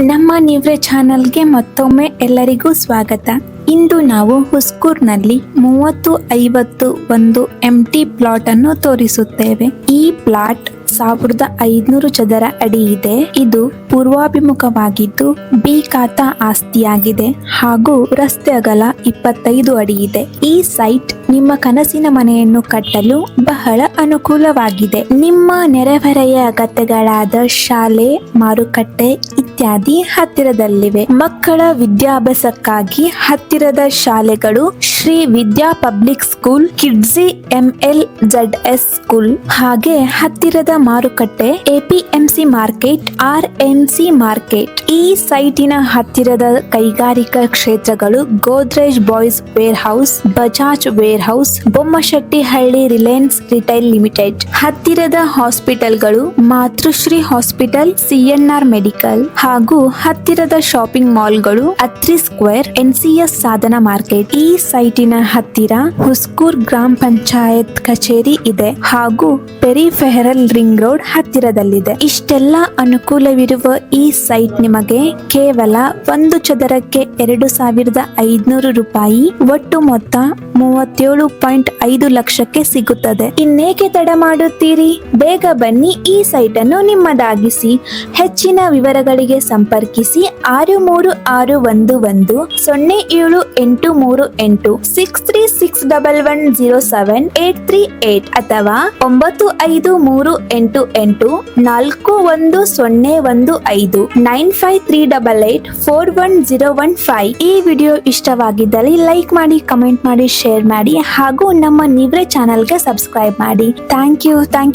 ನಮ್ಮ ನಿವ್ರೆ ಚಾನಲ್ಗೆ ಮತ್ತೊಮ್ಮೆ ಎಲ್ಲರಿಗೂ ಸ್ವಾಗತ. ಇಂದು ನಾವು ಹುಸ್ಕೂರ್ನಲ್ಲಿ 30-50 ಒಂದು ಎಂಟಿ ಪ್ಲಾಟ್ ಅನ್ನು ತೋರಿಸುತ್ತೇವೆ. ಈ ಪ್ಲಾಟ್ 1500 ಚದರ ಅಡಿ ಇದೆ. ಇದು ಪೂರ್ವಾಭಿಮುಖವಾಗಿದ್ದು ಬಿ ಖಾತಾ ಆಸ್ತಿಯಾಗಿದೆ ಹಾಗೂ ರಸ್ತೆ ಅಗಲ 25 ಅಡಿ ಇದೆ. ಈ ಸೈಟ್ ನಿಮ್ಮ ಕನಸಿನ ಮನೆಯನ್ನು ಕಟ್ಟಲು ಬಹಳ ಅನುಕೂಲವಾಗಿದೆ. ನಿಮ್ಮ ನೆರೆಹೊರೆಯ ಅಗತ್ಯಗಳಾದ ಶಾಲೆ, ಮಾರುಕಟ್ಟೆ ಇತ್ಯಾದಿ ಹತ್ತಿರದಲ್ಲಿವೆ. ಮಕ್ಕಳ ವಿದ್ಯಾಭ್ಯಾಸಕ್ಕಾಗಿ ಹತ್ತಿರದ ಶಾಲೆಗಳು ಶ್ರೀ ವಿದ್ಯಾ ಪಬ್ಲಿಕ್ ಸ್ಕೂಲ್, ಕಿಡ್ಸಿ MLZS ಸ್ಕೂಲ್, ಹಾಗೆ ಹತ್ತಿರದ ಮಾರುಕಟ್ಟೆ APMC ಮಾರ್ಕೆಟ್, RMC ಮಾರ್ಕೆಟ್. ಈ ಸೈಟಿನ ಹತ್ತಿರದ ಕೈಗಾರಿಕಾ ಕ್ಷೇತ್ರಗಳು Godrej Boyce warehouse, Bajaj warehouse, Bommashettihalli Reliance retail limited. ಹತ್ತಿರದ ಹಾಸ್ಪಿಟಲ್ಗಳು ಮಾತೃಶ್ರೀ ಹಾಸ್ಪಿಟಲ್, CNR ಮೆಡಿಕಲ್ ಹಾಗೂ ಹತ್ತಿರದ ಶಾಪಿಂಗ್ ಮಾಲ್ಗಳು Atri square, NCS Sadhana market. ಈ ಸೈಟಿನ ಹತ್ತಿರ ಹುಸ್ಕೂರ್ ಗ್ರಾಮ ಪಂಚಾಯತ್ ಕಚೇರಿ ಇದೆ ಹಾಗೂ ಪೆರಿಫೆರಲ್ ರಿಂಗ್ ರೋಡ್ ಹತ್ತಿರದಲ್ಲಿದೆ. ಇಷ್ಟೆಲ್ಲ ಅನುಕೂಲವಿರುವ ಈ ಸೈಟ್ ನಿಮಗೆ ಕೇವಲ 1 ಚದರಕ್ಕೆ 2500 ರೂಪಾಯಿ, ಒಟ್ಟು ಮೊತ್ತ 37.5 ಲಕ್ಷಕ್ಕೆ ಸಿಗುತ್ತದೆ. ಇನ್ನೇಕೆ ತಡ ಮಾಡುತ್ತೀರಿ? ಬೇಗ ಬನ್ನಿ, ಈ ಸೈಟ್ ಅನ್ನು ನಿಮ್ಮದಾಗಿಸಿ. ಹೆಚ್ಚಿನ ವಿವರಗಳಿಗೆ ಸಂಪರ್ಕಿಸಿ 6361107838 6361110788 ಅಥವಾ 9538841015 9538841015. ಈ ವಿಡಿಯೋ ಇಷ್ಟವಾಗಿದ್ದಲ್ಲಿ ಲೈಕ್ ಮಾಡಿ, ಕಮೆಂಟ್ ಮಾಡಿ, ಶೇರ್ ಮಾಡಿ ಹಾಗೂ ನಮ್ಮ ನಿವ್ರೆ ಚಾನಲ್ಗೆ ಸಬ್ಸ್ಕ್ರೈಬ್ ಮಾಡಿ. Thank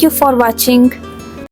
you for watching.